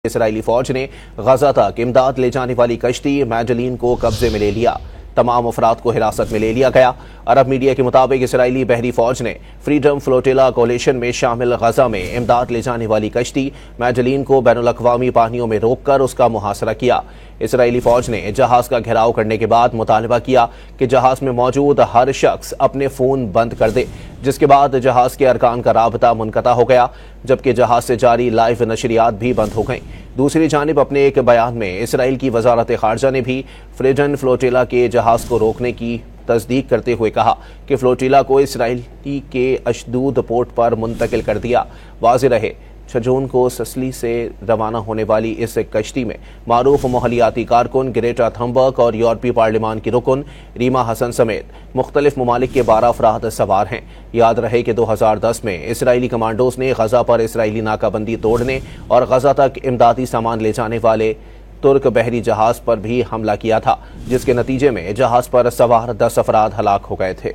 اسرائیلی فوج نے غزہ تک امداد لے جانے والی کشتی میڈلین کو قبضے میں لے لیا۔ تمام افراد کو حراست میں لے لیا گیا۔ عرب میڈیا کے مطابق اسرائیلی بحری فوج نے فریڈم فلوٹیلا کولیشن میں شامل غزہ میں امداد لے جانے والی کشتی میڈلین کو بین الاقوامی پانیوں میں روک کر اس کا محاصرہ کیا۔ اسرائیلی فوج نے جہاز کا گھیراؤ کرنے کے بعد مطالبہ کیا کہ جہاز میں موجود ہر شخص اپنے فون بند کر دے، جس کے بعد جہاز کے ارکان کا رابطہ منقطع ہو گیا، جبکہ جہاز سے جاری لائیو نشریات بھی بند ہو گئیں۔ دوسری جانب اپنے ایک بیان میں اسرائیل کی وزارت خارجہ نے بھی فریڈم فلوٹیلا کے جہاز کو روکنے کی تصدیق کرتے ہوئے کہا کہ فلوٹیلا کو اسرائیل کے اشدود پورٹ پر منتقل کر دیا۔ واضح رہے، 6 جون کو سسلی سے روانہ ہونے والی اس کشتی میں معروف ماحولیاتی کارکن گریٹا تھمبرگ اور یورپی پارلیمان کی رکن ریما حسن سمیت مختلف ممالک کے 12 افراد سوار ہیں۔ یاد رہے کہ 2010 میں اسرائیلی کمانڈوز نے غزہ پر اسرائیلی ناکہ بندی توڑنے اور غزہ تک امدادی سامان لے جانے والے ترک بحری جہاز پر بھی حملہ کیا تھا، جس کے نتیجے میں جہاز پر سوار 10 افراد ہلاک ہو گئے تھے۔